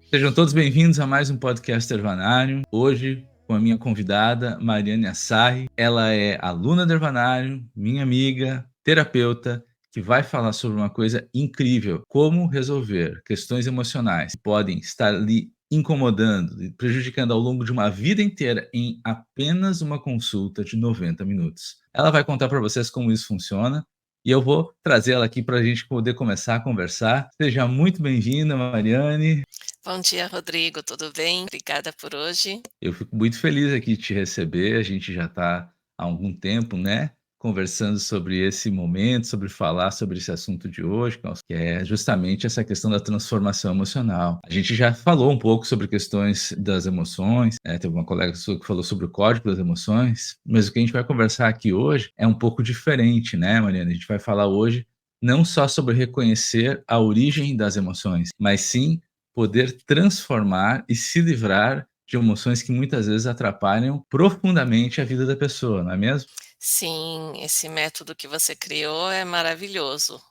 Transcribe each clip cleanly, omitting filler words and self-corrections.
Sejam todos bem-vindos a mais um podcast Hervanário. Hoje, com a minha convidada, Mariane Assarri. Ela é aluna do Hervanário, minha amiga, terapeuta, que vai falar sobre uma coisa incrível: como resolver questões emocionais que podem estar lhe incomodando e prejudicando ao longo de uma vida inteira em apenas uma consulta de 90 minutos. Ela vai contar para vocês como isso funciona e eu vou trazê-la aqui para a gente poder começar a conversar. Seja muito bem-vinda, Mariane. Bom dia, Rodrigo, tudo bem? Obrigada por hoje. Eu fico muito feliz aqui de te receber. A gente já está há algum tempo, né, conversando sobre esse momento, sobre falar sobre esse assunto de hoje, que é justamente essa questão da transformação emocional. A gente já falou um pouco sobre questões das emoções, teve uma colega sua que falou sobre o código das emoções, mas o que a gente vai conversar aqui hoje é um pouco diferente, né, Mariana? A gente vai falar hoje não só sobre reconhecer a origem das emoções, mas sim poder transformar e se livrar de emoções que muitas vezes atrapalham profundamente a vida da pessoa, não é mesmo? Sim, esse método que você criou é maravilhoso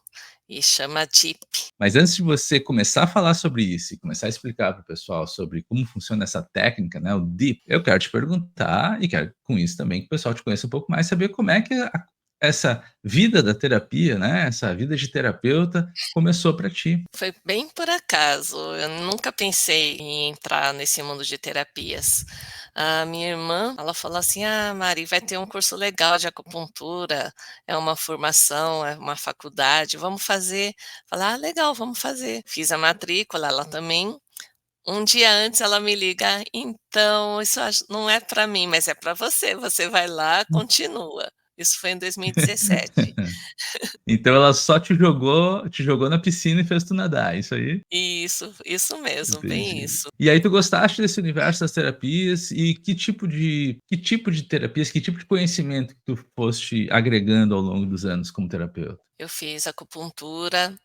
e chama DIP. Mas antes de você começar a falar sobre isso e começar a explicar para o pessoal sobre como funciona essa técnica, né, o DIP, eu quero te perguntar e quero com isso também que o pessoal te conheça um pouco mais, saber como é que essa vida da terapia, né, essa vida de terapeuta começou para ti. Foi bem por acaso, eu nunca pensei em entrar nesse mundo de terapias. A minha irmã, ela falou assim: "Ah, Mari, vai ter um curso legal de acupuntura, é uma formação, é uma faculdade, vamos fazer?" Falei: "Ah, legal, vamos fazer." Fiz a matrícula, ela também. Um dia antes ela me liga: "Então, isso não é para mim, mas é para você, você vai lá, continua." Isso foi em 2017. Então ela só te jogou na piscina e fez tu nadar, é isso aí? Isso mesmo, bem Entendi. isso. E aí tu gostaste desse universo das terapias e que tipo de terapias, que tipo de conhecimento que tu foste agregando ao longo dos anos como terapeuta? Eu fiz acupuntura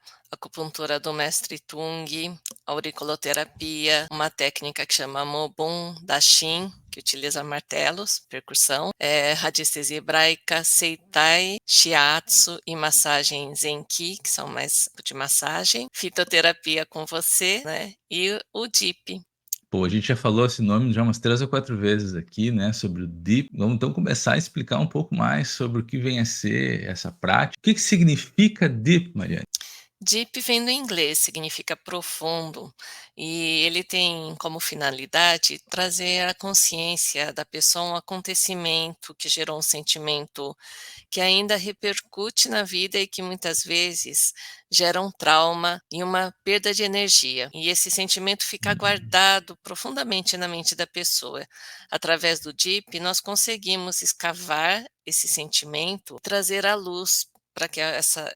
do mestre Tung, auriculoterapia, uma técnica que chama Mobun Dashin, que utiliza martelos, percussão, radiestesia hebraica, Seitai, Shiatsu e massagem Zenki, que são mais de massagem, fitoterapia com você, né, e o DIP. Pô, a gente já falou esse nome já umas 3 ou 4 vezes aqui, né, sobre o DIP. Vamos então começar a explicar um pouco mais sobre o que vem a ser essa prática. O que que significa DIP, Mariane? Deep vem do inglês, significa profundo, e ele tem como finalidade trazer à consciência da pessoa um acontecimento que gerou um sentimento que ainda repercute na vida e que muitas vezes gera um trauma e uma perda de energia. E esse sentimento fica Uhum. guardado profundamente na mente da pessoa. Através do Deep, nós conseguimos escavar esse sentimento, trazer à luz para que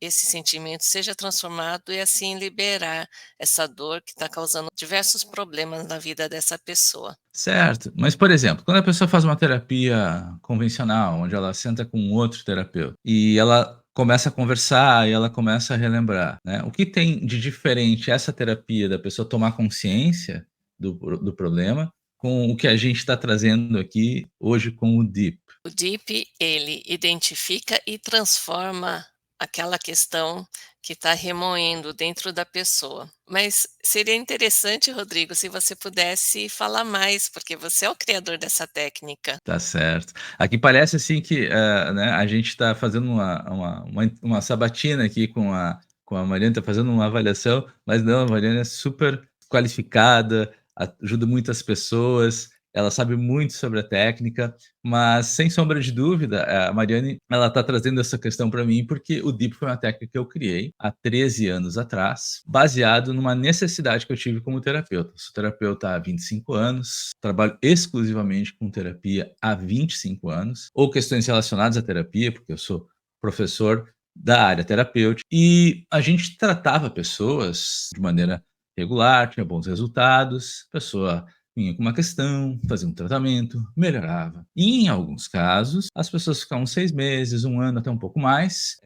esse sentimento seja transformado e assim liberar essa dor que está causando diversos problemas na vida dessa pessoa. Certo, mas, por exemplo, quando a pessoa faz uma terapia convencional, onde ela senta com um outro terapeuta, e ela começa a conversar, e ela começa a relembrar, né, o que tem de diferente essa terapia da pessoa tomar consciência do problema, com o que a gente está trazendo aqui hoje com o DIP? O DIP, ele identifica e transforma aquela questão que está remoendo dentro da pessoa. Mas seria interessante, Rodrigo, se você pudesse falar mais, porque você é o criador dessa técnica. Tá certo. Aqui parece assim que, né, a gente está fazendo uma sabatina aqui com a Mariana, está fazendo uma avaliação, mas não, a Mariana é super qualificada, ajuda muitas pessoas, ela sabe muito sobre a técnica, mas sem sombra de dúvida, a Mariane, ela está trazendo essa questão para mim, porque o DIP foi uma técnica que eu criei há 13 anos atrás, baseado numa necessidade que eu tive como terapeuta. Sou terapeuta há 25 anos, trabalho exclusivamente com terapia há 25 anos, ou questões relacionadas à terapia, porque eu sou professor da área terapêutica, e a gente tratava pessoas de maneira regular, tinha bons resultados, a pessoa vinha com uma questão, fazia um tratamento, melhorava. E em alguns casos, as pessoas ficavam 6 meses, 1 ano, até um pouco mais,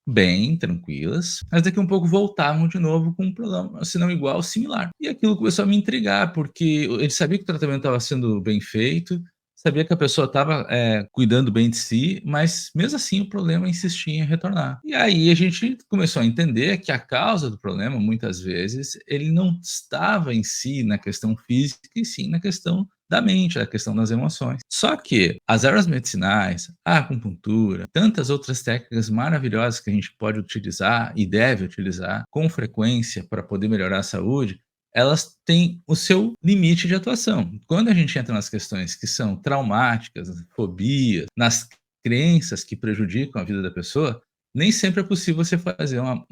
bem tranquilas, mas daqui a um pouco voltavam de novo com um problema, se não igual, similar. E aquilo começou a me intrigar, porque ele sabia que o tratamento estava sendo bem feito, sabia que a pessoa estava, cuidando bem de si, mas mesmo assim o problema insistia em retornar. E aí a gente começou a entender que a causa do problema, muitas vezes, ele não estava em si na questão física, e sim na questão da mente, a questão das emoções. Só que as ervas medicinais, a acupuntura, tantas outras técnicas maravilhosas que a gente pode utilizar e deve utilizar com frequência para poder melhorar a saúde, elas têm o seu limite de atuação. Quando a gente entra nas questões que são traumáticas, nas fobias, nas crenças que prejudicam a vida da pessoa, nem sempre é possível você fazer uma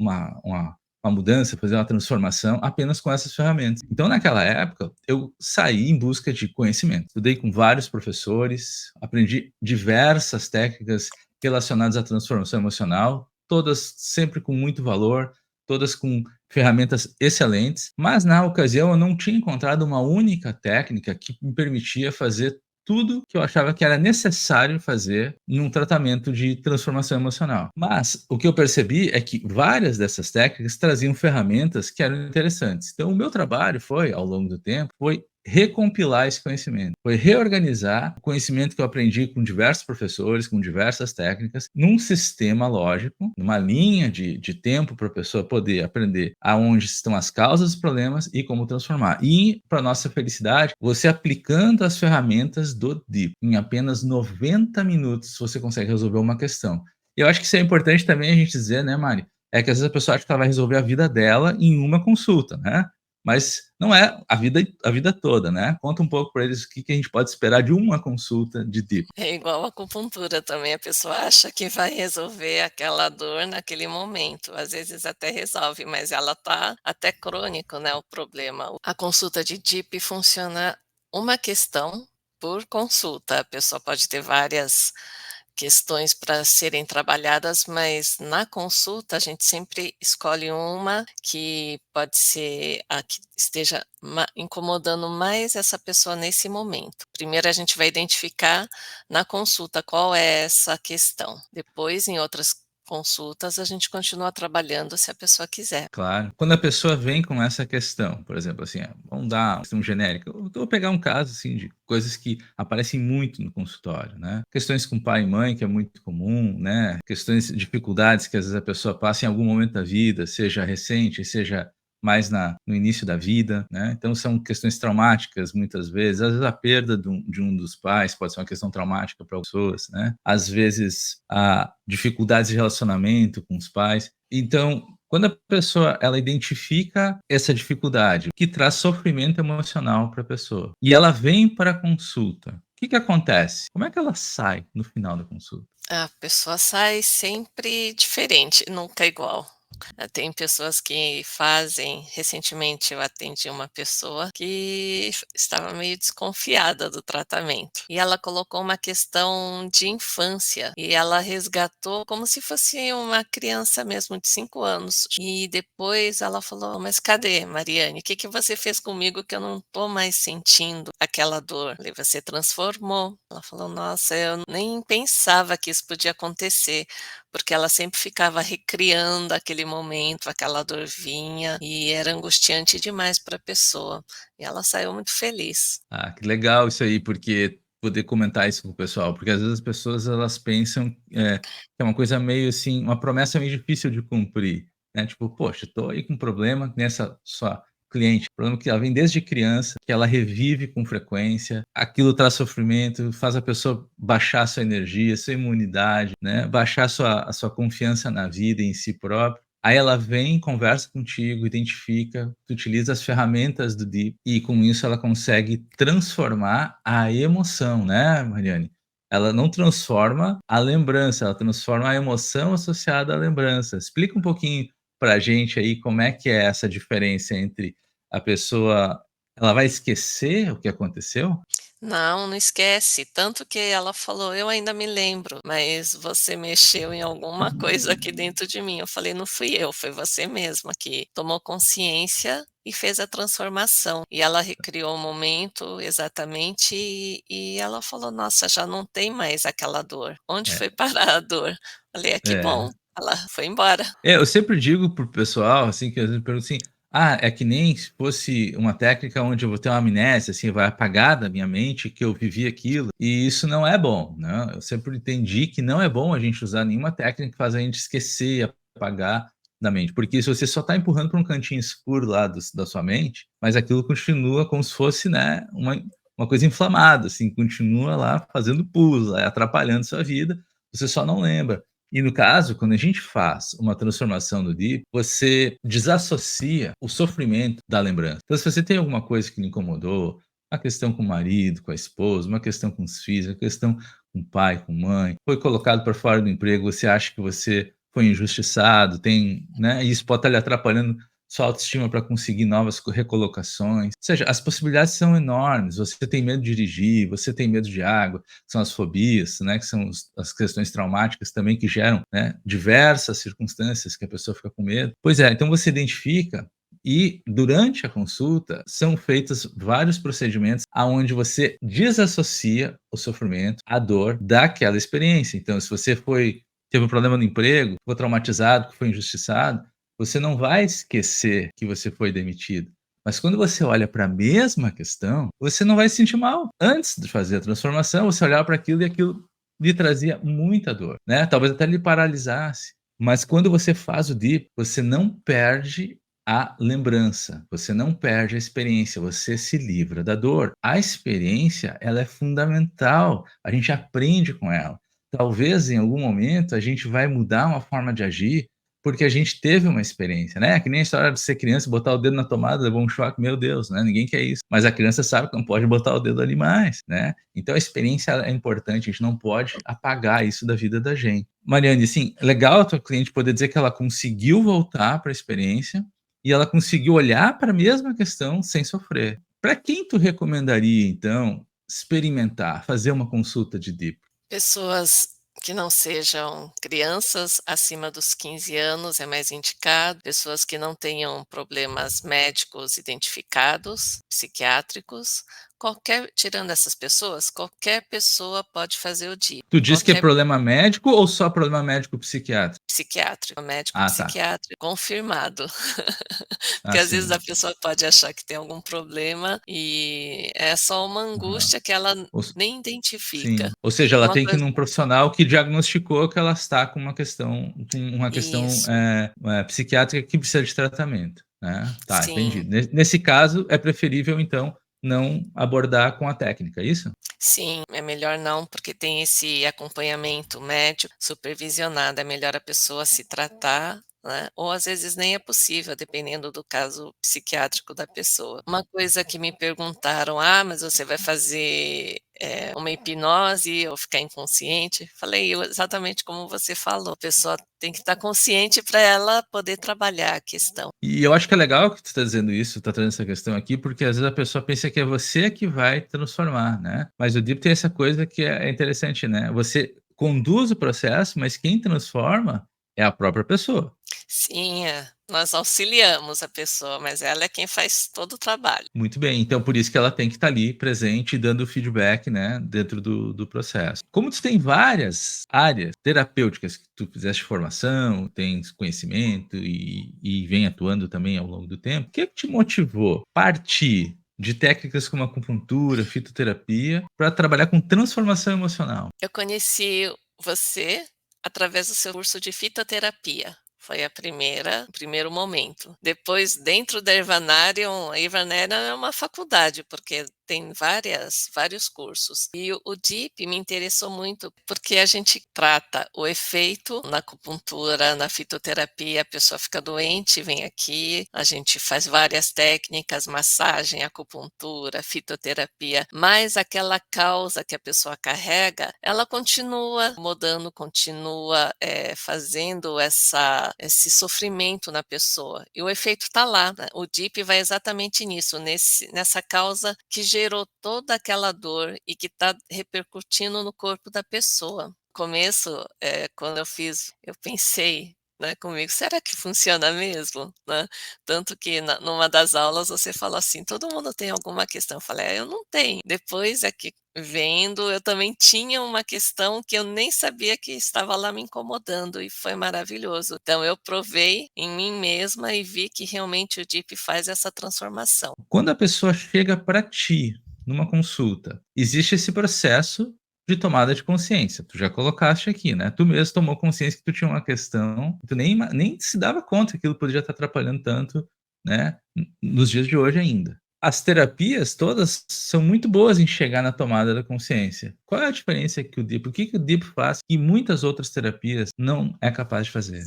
mudança, fazer uma transformação apenas com essas ferramentas. Então, naquela época, eu saí em busca de conhecimento. Estudei com vários professores, aprendi diversas técnicas relacionadas à transformação emocional, todas sempre com muito valor, todas com ferramentas excelentes, mas na ocasião eu não tinha encontrado uma única técnica que me permitia fazer tudo que eu achava que era necessário fazer num tratamento de transformação emocional. Mas o que eu percebi é que várias dessas técnicas traziam ferramentas que eram interessantes. Então o meu trabalho foi, ao longo do tempo, foi recompilar esse conhecimento, foi reorganizar o conhecimento que eu aprendi com diversos professores, com diversas técnicas, num sistema lógico, numa linha de tempo para a pessoa poder aprender aonde estão as causas dos problemas e como transformar. E, para nossa felicidade, você aplicando as ferramentas do DIP, em apenas 90 minutos você consegue resolver uma questão. E eu acho que isso é importante também a gente dizer, né, Mari? É que às vezes a pessoa acha que ela vai resolver a vida dela em uma consulta, né? Mas não é a vida toda, né? Conta um pouco para eles o que que a gente pode esperar de uma consulta de DIP. É igual a acupuntura também, a pessoa acha que vai resolver aquela dor naquele momento, às vezes até resolve, mas ela tá até crônico, né, o problema. A consulta de DIP funciona uma questão por consulta, a pessoa pode ter várias questões para serem trabalhadas, mas na consulta a gente sempre escolhe uma que pode ser a que esteja incomodando mais essa pessoa nesse momento. Primeiro a gente vai identificar na consulta qual é essa questão. Depois, em outras consultas, a gente continua trabalhando se a pessoa quiser. Claro. Quando a pessoa vem com essa questão, por exemplo, assim, vamos dar uma questão genérica. Eu vou pegar um caso assim de coisas que aparecem muito no consultório, né? Questões com pai e mãe, que é muito comum, né? Questões, dificuldades que às vezes a pessoa passa em algum momento da vida, seja recente, seja mais no início da vida, né? Então são questões traumáticas muitas vezes. Às vezes a perda de um dos pais pode ser uma questão traumática para pessoas, né? Às vezes a dificuldades de relacionamento com os pais. Então, quando a pessoa ela identifica essa dificuldade, que traz sofrimento emocional para a pessoa, e ela vem para a consulta, o que que acontece? Como é que ela sai no final da consulta? A pessoa sai sempre diferente, nunca igual. Tem pessoas que fazem recentemente eu atendi uma pessoa que estava meio desconfiada do tratamento, e ela colocou uma questão de infância, e ela resgatou como se fosse uma criança mesmo de 5 anos. E depois ela falou: "Mas cadê, Mariane, o que que você fez comigo que eu não estou mais sentindo aquela dor?" Eu falei: "Você transformou". Ela falou: "Nossa, eu nem pensava que isso podia acontecer", porque ela sempre ficava recriando aquele momento, aquela dor vinha e era angustiante demais para a pessoa. E ela saiu muito feliz. Ah, que legal isso aí, porque poder comentar isso com o pessoal, porque às vezes as pessoas elas pensam, que é uma coisa meio assim, uma promessa meio difícil de cumprir, né, tipo: "Poxa, tô aí com um problema", nessa sua cliente, problema que ela vem desde criança, que ela revive com frequência, aquilo traz sofrimento, faz a pessoa baixar a sua energia, sua imunidade, né, baixar a sua confiança na vida, em si próprio. Aí ela vem, conversa contigo, identifica, tu utiliza as ferramentas do Deep e com isso ela consegue transformar a emoção, né, Mariane? Ela não transforma a lembrança, ela transforma a emoção associada à lembrança. Explica um pouquinho pra gente aí como é que é essa diferença entre a pessoa ela vai esquecer o que aconteceu? Não, não esquece. Tanto que ela falou: "Eu ainda me lembro, mas você mexeu em alguma coisa aqui dentro de mim". Eu falei: "Não fui eu, foi você mesma que tomou consciência e fez a transformação". E ela recriou o momento exatamente e ela falou: "Nossa, já não tem mais aquela dor. Onde É, foi parar a dor?". Falei: "É que é. bom". Ela foi embora. É, eu sempre digo para o pessoal, assim, que às vezes me perguntam assim: Ah, é que nem se fosse uma técnica onde eu vou ter uma amnésia, assim, vai apagar da minha mente que eu vivi aquilo, e isso não é bom, né. Eu sempre entendi que não é bom a gente usar nenhuma técnica que faz a gente esquecer, apagar da mente, porque se você só está empurrando para um cantinho escuro lá da sua mente, mas aquilo continua como se fosse, né, uma coisa inflamada, assim, continua lá fazendo pus, atrapalhando sua vida, você só não lembra. E no caso, quando a gente faz uma transformação no Deep, você desassocia o sofrimento da lembrança. Então, se você tem alguma coisa que lhe incomodou, uma questão com o marido, com a esposa, uma questão com os filhos, uma questão com o pai, com mãe, foi colocado para fora do emprego, você acha que você foi injustiçado, tem, né, e isso pode estar lhe atrapalhando sua autoestima para conseguir novas recolocações. Ou seja, as possibilidades são enormes. Você tem medo de dirigir, você tem medo de água, são as fobias, né, que são as questões traumáticas também que geram, né, diversas circunstâncias que a pessoa fica com medo. Pois é, então você identifica e durante a consulta são feitos vários procedimentos aonde você desassocia o sofrimento, a dor daquela experiência. Então, se você teve um problema no emprego, ficou traumatizado, que foi injustiçado, você não vai esquecer que você foi demitido. Mas quando você olha para a mesma questão, você não vai se sentir mal. Antes de fazer a transformação, você olhava para aquilo e aquilo lhe trazia muita dor, né? Talvez até lhe paralisasse. Mas quando você faz o DIP, você não perde a lembrança, você não perde a experiência, você se livra da dor. A experiência, ela é fundamental, a gente aprende com ela. Talvez em algum momento a gente vai mudar uma forma de agir porque a gente teve uma experiência, né, que nem a história de ser criança e botar o dedo na tomada, levou um choque, meu Deus, né, ninguém quer isso, mas a criança sabe que não pode botar o dedo ali mais, né. Então a experiência ela é importante, a gente não pode apagar isso da vida da gente. Mariane, assim, legal a tua cliente poder dizer que ela conseguiu voltar para a experiência e ela conseguiu olhar para a mesma questão sem sofrer. Para quem tu recomendaria, então, experimentar, fazer uma consulta de DIP? Pessoas que não sejam crianças acima dos 15 anos é mais indicado, pessoas que não tenham problemas médicos identificados, psiquiátricos, tirando essas pessoas, qualquer pessoa pode fazer o DIP, Tu diz que é qualquer problema médico ou só problema médico psiquiátrico? psiquiátrico, médico Ah, tá. psiquiátrico confirmado. Porque às vezes Assim, a pessoa pode achar que tem algum problema e é só uma aham. angústia que ela Ou nem identifica. sim. Ou seja, ela Uma tem que ir coisa num profissional que diagnosticou que ela está com uma questão, isso, psiquiátrica que precisa de tratamento, né. Tá, entendi. sim. Nesse caso, é preferível, então, não abordar com a técnica, é isso? Sim, é melhor não, porque tem esse acompanhamento médico supervisionado, é melhor a pessoa se tratar, né, ou às vezes nem é possível, dependendo do caso psiquiátrico da pessoa. Uma coisa que me perguntaram: "Ah, mas você vai fazer, uma hipnose ou ficar inconsciente?" Falei exatamente como você falou, a pessoa tem que estar consciente para ela poder trabalhar a questão. E eu acho que é legal que tu tá dizendo isso, tá trazendo essa questão aqui, porque às vezes a pessoa pensa que é você que vai transformar, né. Mas o Deep tem essa coisa que é interessante, né, você conduz o processo, mas quem transforma é a própria pessoa. Sim, nós auxiliamos a pessoa, mas ela é quem faz todo o trabalho. Muito bem, então por isso que ela tem que estar ali presente e dando feedback, né, dentro do processo. Como tu tem várias áreas terapêuticas que tu fizeste formação, tens conhecimento e vem atuando também ao longo do tempo, o que te motivou partir de técnicas como acupuntura, fitoterapia, para trabalhar com transformação emocional? Eu conheci você através do seu curso de fitoterapia. Foi o primeiro momento. Depois, dentro da Irvanarium, a Irvanarium é uma faculdade, porque tem vários cursos. E o DIP me interessou muito, porque a gente trata o efeito na acupuntura, na fitoterapia, a pessoa fica doente, vem aqui, a gente faz várias técnicas, massagem, acupuntura, fitoterapia, mas aquela causa que a pessoa carrega, ela continua mudando, continua, fazendo esse sofrimento na pessoa. E o efeito está lá, né? O DIP vai exatamente nisso, nessa causa que gerou toda aquela dor e que está repercutindo no corpo da pessoa. No começo, quando eu fiz, eu pensei né, comigo: "Será que funciona mesmo?", né. Tanto que numa das aulas você falou assim: "Todo mundo tem alguma questão?", eu falei: "Eu não tenho". Depois é que vendo, eu também tinha uma questão que eu nem sabia que estava lá me incomodando e foi maravilhoso. Então eu provei em mim mesma e vi que realmente o DIP faz essa transformação. Quando a pessoa chega para ti, numa consulta, existe esse processo de tomada de consciência. Tu já colocaste aqui, né, tu mesmo tomou consciência que tu tinha uma questão, tu nem se dava conta que aquilo podia estar atrapalhando tanto, né, nos dias de hoje ainda. As terapias todas são muito boas em chegar na tomada da consciência. Qual é a diferença que o que o DIP faz que muitas outras terapias não é capaz de fazer?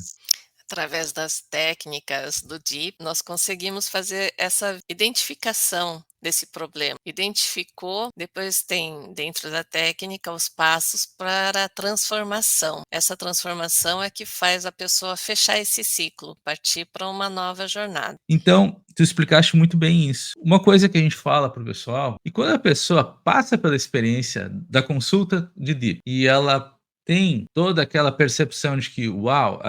Através das técnicas do DIP, nós conseguimos fazer essa identificação desse problema. Identificou, depois tem dentro da técnica os passos para a transformação. Essa transformação é que faz a pessoa fechar esse ciclo, partir para uma nova jornada. Então, tu explicaste muito bem isso. Uma coisa que a gente fala para o pessoal, e quando a pessoa passa pela experiência da consulta de DIP e ela tem toda aquela percepção de que, uau,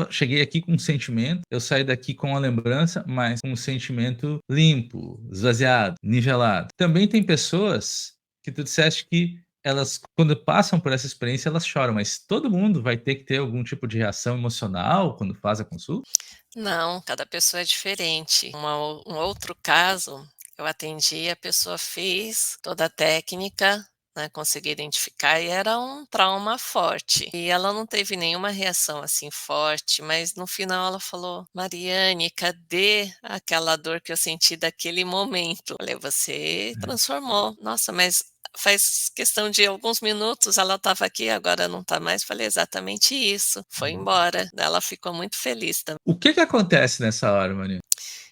cheguei aqui com um sentimento, eu saí daqui com a lembrança, mas com um sentimento limpo, esvaziado, nivelado. Também tem pessoas que tu disseste que elas, quando passam por essa experiência, elas choram, mas todo mundo vai ter que ter algum tipo de reação emocional quando faz a consulta? Não, cada pessoa é diferente. Um outro caso, eu atendi, a pessoa fez toda a técnica, né, consegui identificar e era um trauma forte. E ela não teve nenhuma reação assim forte, mas no final ela falou: "Mariane, cadê aquela dor que eu senti daquele momento?". Falei: "Você transformou". "Nossa, mas faz questão de alguns minutos ela estava aqui, agora não está mais". Falei: "Exatamente isso". Foi embora. Ela ficou muito feliz também. O que que acontece nessa hora, Maria?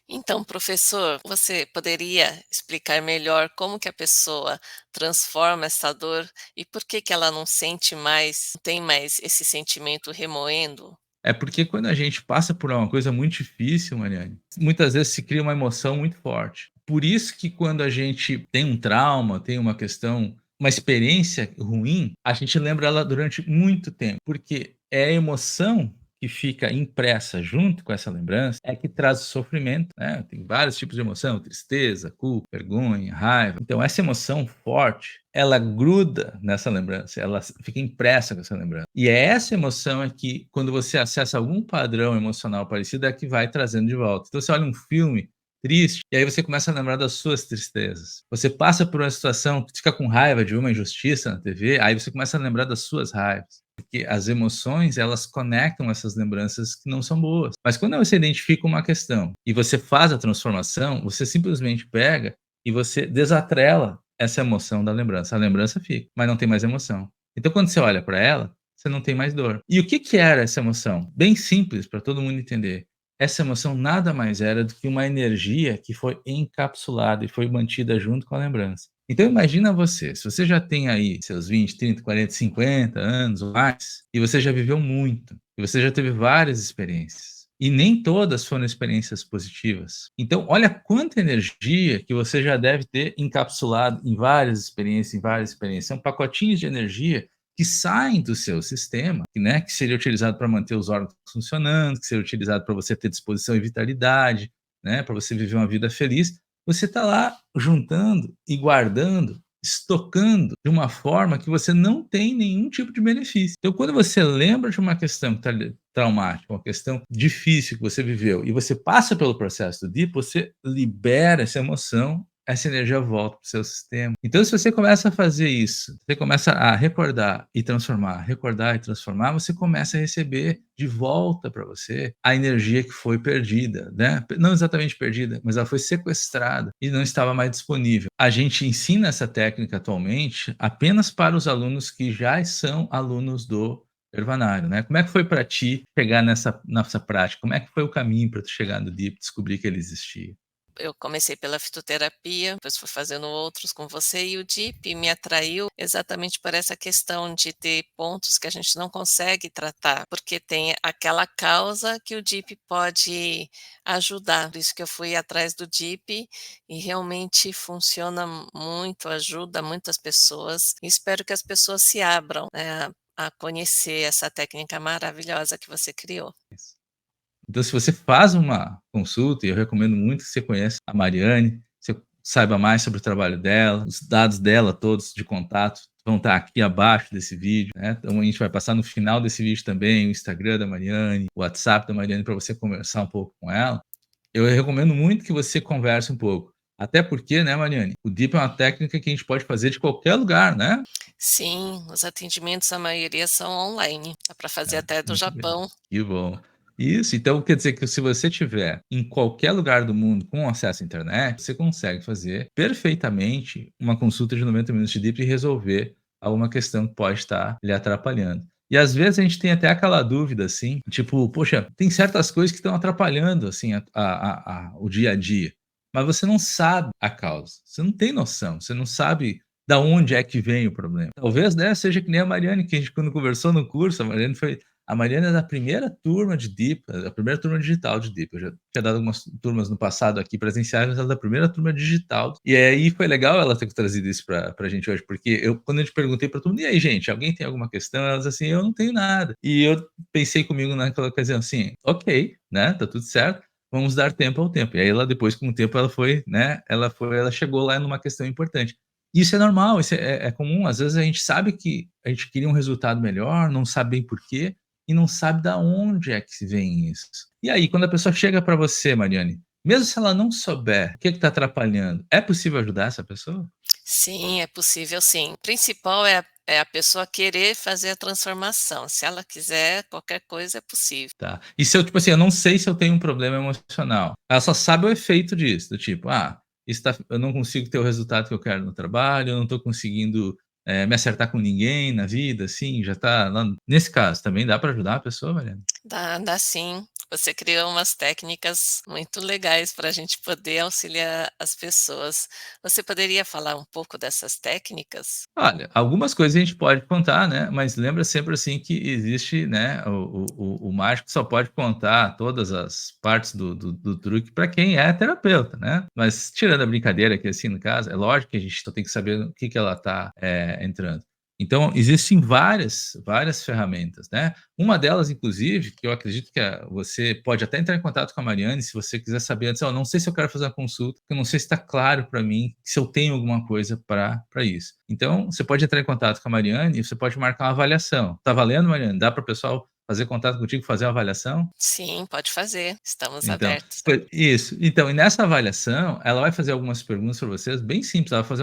Então, professor, você poderia explicar melhor como que a pessoa transforma essa dor e por que que ela não sente mais, não tem mais esse sentimento remoendo? É porque quando a gente passa por uma coisa muito difícil, Mariane, muitas vezes se cria uma emoção muito forte. Por isso que quando a gente tem um trauma, tem uma questão, uma experiência ruim, a gente lembra ela durante muito tempo, porque é a emoção que fica impressa junto com essa lembrança é que traz o sofrimento, né? Tem vários tipos de emoção, tristeza, culpa, vergonha, raiva. Então essa emoção forte, ela gruda nessa lembrança, ela fica impressa com essa lembrança. E é essa emoção é que, quando você acessa algum padrão emocional parecido, é que vai trazendo de volta. Então você olha um filme triste, e aí você começa a lembrar das suas tristezas. Você passa por uma situação que fica com raiva de uma injustiça na TV, aí você começa a lembrar das suas raivas. Porque as emoções, elas conectam essas lembranças que não são boas. Mas quando você identifica uma questão e você faz a transformação, você simplesmente pega e você desatrela essa emoção da lembrança. A lembrança fica, mas não tem mais emoção. Então, quando você olha para ela, você não tem mais dor. E o que que era essa emoção? Bem simples para todo mundo entender. Essa emoção nada mais era do que uma energia que foi encapsulada e foi mantida junto com a lembrança. Então imagina você, se você já tem aí seus 20, 30, 40, 50 anos ou mais, e você já viveu muito, e você já teve várias experiências, e nem todas foram experiências positivas. Então olha quanta energia que você já deve ter encapsulado em várias experiências. São pacotinhos de energia que saem do seu sistema, né, que seria utilizado para manter os órgãos funcionando, que seria utilizado para você ter disposição e vitalidade, né, para você viver uma vida feliz. Você está lá juntando e guardando, estocando de uma forma que você não tem nenhum tipo de benefício. Então, quando você lembra de uma questão traumática, uma questão difícil que você viveu, e você passa pelo processo do DIP, você libera essa emoção, essa energia volta para o seu sistema. Então, se você começa a fazer isso, você começa a recordar e transformar, você começa a receber de volta para você a energia que foi perdida, né? Não exatamente perdida, mas ela foi sequestrada e não estava mais disponível. A gente ensina essa técnica atualmente apenas para os alunos que já são alunos do Hervanário, né? Como é que foi para ti chegar nessa prática? Como é que foi o caminho para tu chegar no DIP, descobrir que ele existia? Eu comecei pela fitoterapia, depois fui fazendo outros com você e o DIP me atraiu exatamente por essa questão de ter pontos que a gente não consegue tratar, porque tem aquela causa que o DIP pode ajudar. Por isso que eu fui atrás do DIP e realmente funciona muito, ajuda muitas pessoas. E espero que as pessoas se abram, né, a conhecer essa técnica maravilhosa que você criou. Então, se você faz uma consulta, e eu recomendo muito que você conheça a Mariane, você saiba mais sobre o trabalho dela, os dados dela todos de contato vão estar aqui abaixo desse vídeo, né? Então a gente vai passar no final desse vídeo também o Instagram da Mariane, o WhatsApp da Mariane para você conversar um pouco com ela. Eu recomendo muito que você converse um pouco. Até porque, né, Mariane, o DIP é uma técnica que a gente pode fazer de qualquer lugar, né? Sim, os atendimentos, a maioria são online, dá para fazer É, até do muito bem. Japão. Que bom. Isso, então quer dizer que se você tiver em qualquer lugar do mundo com acesso à internet, você consegue fazer perfeitamente uma consulta de 90 minutos de DIP e resolver alguma questão que pode estar lhe atrapalhando. E às vezes a gente tem até aquela dúvida assim, tipo, poxa, tem certas coisas que estão atrapalhando assim o dia a dia, mas você não sabe a causa, você não tem noção, você não sabe da onde é que vem o problema. Talvez, né, seja que nem a Mariane, que a gente quando conversou no curso, a Mariana é da primeira turma de DIP, a primeira turma digital de DIP. Eu já tinha dado algumas turmas no passado aqui presenciais, mas ela é da primeira turma digital. E aí foi legal ela ter trazido isso pra gente hoje, porque quando a gente perguntei pra todo mundo, e aí, gente, alguém tem alguma questão? Ela disse assim, eu não tenho nada. E eu pensei comigo naquela ocasião assim, ok, né, tá tudo certo, vamos dar tempo ao tempo. E aí ela depois, com o tempo, ela foi, né, ela chegou lá numa questão importante. Isso é normal, isso é comum. Às vezes a gente sabe que a gente queria um resultado melhor, não sabe bem por quê, e não sabe da onde é que se vem isso. E aí, quando a pessoa chega para você, Mariane, mesmo se ela não souber o que está atrapalhando, é possível ajudar essa pessoa? Sim, é possível sim. O principal é a pessoa querer fazer a transformação. Se ela quiser, qualquer coisa é possível. Tá. E se eu, tipo assim, eu não sei se eu tenho um problema emocional, ela só sabe o efeito disso, do tipo, eu não consigo ter o resultado que eu quero no trabalho, eu não estou conseguindo me acertar com ninguém na vida, assim, já tá lá. Nesse caso, também dá para ajudar a pessoa, Mariane? Dá sim. Você criou umas técnicas muito legais para a gente poder auxiliar as pessoas. Você poderia falar um pouco dessas técnicas? Olha, algumas coisas a gente pode contar, né, mas lembra sempre, assim, que existe, né, o mágico só pode contar todas as partes do truque para quem é terapeuta, né. Mas tirando a brincadeira aqui, assim, no caso, é lógico que a gente só tem que saber no que ela está entrando. Então, existem várias ferramentas, né. Uma delas, inclusive, que eu acredito que você pode até entrar em contato com a Mariane, se você quiser saber antes: "Ó, não sei se eu quero fazer uma consulta, porque eu não sei se está claro para mim se eu tenho alguma coisa para isso". Então, você pode entrar em contato com a Mariane e você pode marcar uma avaliação. Tá valendo, Mariane? Dá para o pessoal fazer contato contigo, fazer uma avaliação? Sim, pode fazer. Estamos Então, abertos. isso. Então, e nessa avaliação, ela vai fazer algumas perguntas para vocês, bem simples, ela vai fazer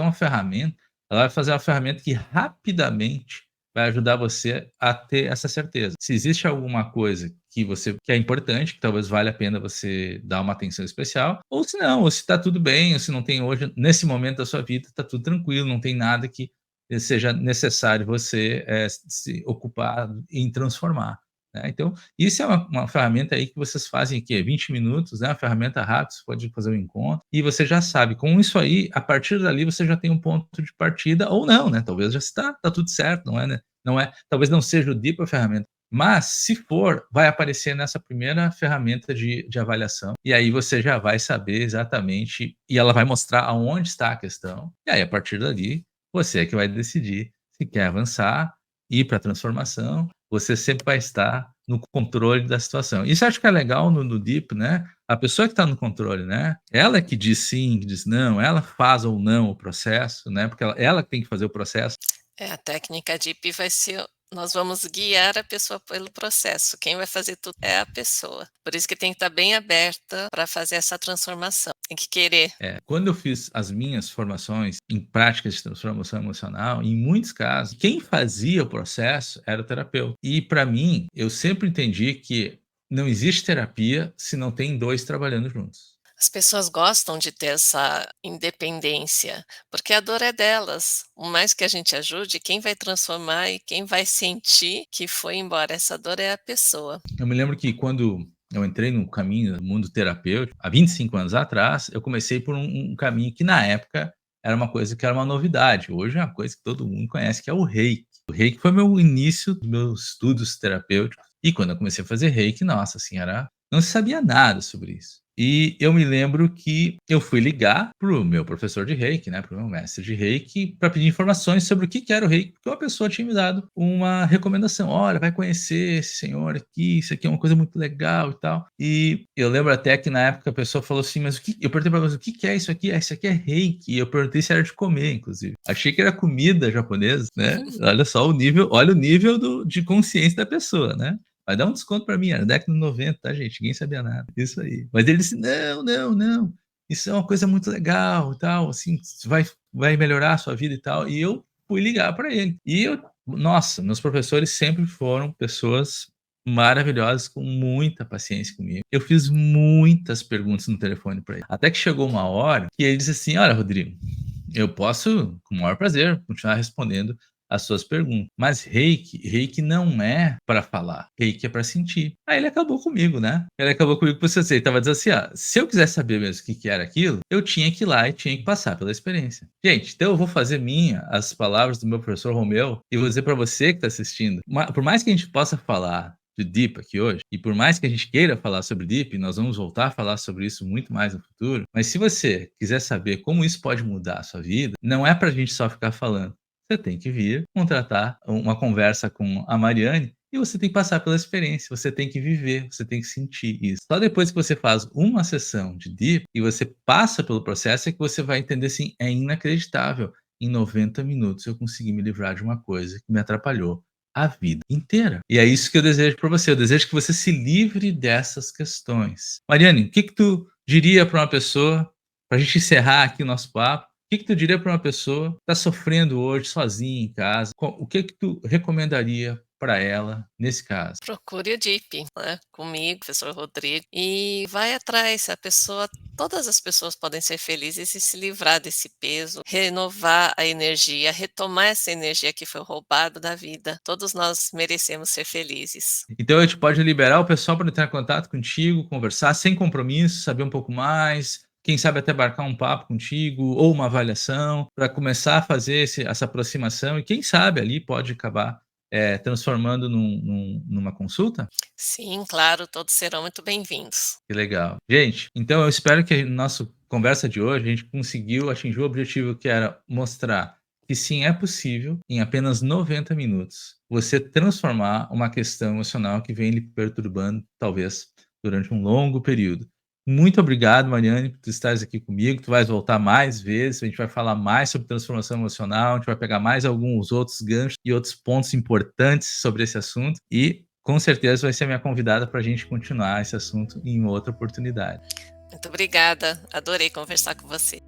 uma ferramenta que rapidamente vai ajudar você a ter essa certeza. Se existe alguma coisa que é importante, que talvez valha a pena você dar uma atenção especial, ou se não, ou se está tudo bem, ou se não tem hoje, nesse momento da sua vida, está tudo tranquilo, não tem nada que seja necessário você se ocupar em transformar, né. Então, isso é uma ferramenta aí que vocês fazem aqui, 20 minutos, né, uma ferramenta rápida, você pode fazer um encontro, e você já sabe, com isso aí, a partir dali você já tem um ponto de partida ou não, né, talvez já está tá tudo certo, não é, né, não é, talvez não seja o DIPA a ferramenta, mas se for, vai aparecer nessa primeira ferramenta de avaliação, e aí você já vai saber exatamente, e ela vai mostrar aonde está a questão, e aí a partir dali, você é que vai decidir se quer avançar, ir para a transformação, você sempre vai estar no controle da situação. Isso eu acho que é legal no DIP, né, a pessoa que está no controle, né, ela que diz sim, que diz não, ela faz ou não o processo, né, porque ela que tem que fazer o processo. É, a técnica DIP vai ser nós vamos guiar a pessoa pelo processo, quem vai fazer tudo é a pessoa. Por isso que tem que estar bem aberta para fazer essa transformação, tem que querer. Quando eu fiz as minhas formações em práticas de transformação emocional, em muitos casos, quem fazia o processo era o terapeuta. E para mim, eu sempre entendi que não existe terapia se não tem 2 trabalhando juntos. As pessoas gostam de ter essa independência, porque a dor é delas. Por mais que a gente ajude, quem vai transformar e quem vai sentir que foi embora essa dor é a pessoa. Eu me lembro que quando eu entrei no caminho do mundo terapêutico, há 25 anos atrás, eu comecei por um caminho que na época era uma coisa que era uma novidade, hoje é uma coisa que todo mundo conhece, que é o Reiki. O Reiki foi meu início dos meus estudos terapêuticos, e quando eu comecei a fazer Reiki, nossa, assim, era não se sabia nada sobre isso. E eu me lembro que eu fui ligar para o meu professor de reiki, né, para o meu mestre de reiki, para pedir informações sobre o que que era o reiki, porque uma pessoa tinha me dado uma recomendação: "Olha, vai conhecer esse senhor aqui, isso aqui é uma coisa muito legal e tal". E eu lembro até que na época a pessoa falou assim: "Mas o que", eu perguntei pra pessoa: "O que que é isso aqui?". "Ah, isso aqui é reiki". E eu perguntei se era de comer, inclusive. Achei que era comida japonesa, né. Olha só o nível, olha o nível de consciência da pessoa, né. Vai dar um desconto pra mim, era década de 90, tá, gente, ninguém sabia nada. Isso aí. Mas ele disse: "Não, não, não, isso é uma coisa muito legal e tal, assim, vai melhorar a sua vida e tal". E eu fui ligar pra ele. E eu, nossa, meus professores sempre foram pessoas maravilhosas, com muita paciência comigo. Eu fiz muitas perguntas no telefone pra ele. Até que chegou uma hora que ele disse assim: "Olha, Rodrigo, eu posso, com o maior prazer, continuar respondendo as suas perguntas, mas reiki não é para falar, reiki é para sentir". Aí ele acabou comigo, né. Ele acabou comigo porque ele estava dizendo assim: "Ó, se eu quisesse saber mesmo o que que era aquilo, eu tinha que ir lá e tinha que passar pela experiência". Gente, então eu vou fazer minha as palavras do meu professor Romeu e vou dizer para você que está assistindo, por mais que a gente possa falar de Deep aqui hoje, e por mais que a gente queira falar sobre Deep, nós vamos voltar a falar sobre isso muito mais no futuro, mas se você quiser saber como isso pode mudar a sua vida, não é pra gente só ficar falando. Você tem que vir contratar uma conversa com a Mariane e você tem que passar pela experiência, você tem que viver, você tem que sentir isso. Só depois que você faz uma sessão de Deep e você passa pelo processo é que você vai entender assim, é inacreditável. Em 90 minutos eu consegui me livrar de uma coisa que me atrapalhou a vida inteira. E é isso que eu desejo para você, eu desejo que você se livre dessas questões. Mariane, o que que tu diria para uma pessoa, para a gente encerrar aqui o nosso papo, o que que tu diria para uma pessoa que está sofrendo hoje sozinha em casa, o que que tu recomendaria para ela nesse caso? Procure o DIP, né, comigo, professor Rodrigo, e vai atrás, a pessoa todas as pessoas podem ser felizes e se livrar desse peso, renovar a energia, retomar essa energia que foi roubada da vida. Todos nós merecemos ser felizes. Então a gente pode liberar o pessoal para entrar em contato contigo, conversar sem compromisso, saber um pouco mais, quem sabe até marcar um papo contigo ou uma avaliação, para começar a fazer essa aproximação e quem sabe ali pode acabar, transformando numa consulta? Sim, claro, todos serão muito bem-vindos. Que legal. Gente, então eu espero que a nossa conversa de hoje, a gente conseguiu atingir o objetivo que era mostrar que sim, é possível, em apenas 90 minutos, você transformar uma questão emocional que vem lhe perturbando, talvez, durante um longo período. Muito obrigado, Mariane, por tu estares aqui comigo. Tu vais voltar mais vezes, a gente vai falar mais sobre transformação emocional, a gente vai pegar mais alguns outros ganchos e outros pontos importantes sobre esse assunto e com certeza vai ser minha convidada para a gente continuar esse assunto em outra oportunidade. Muito obrigada, adorei conversar com você.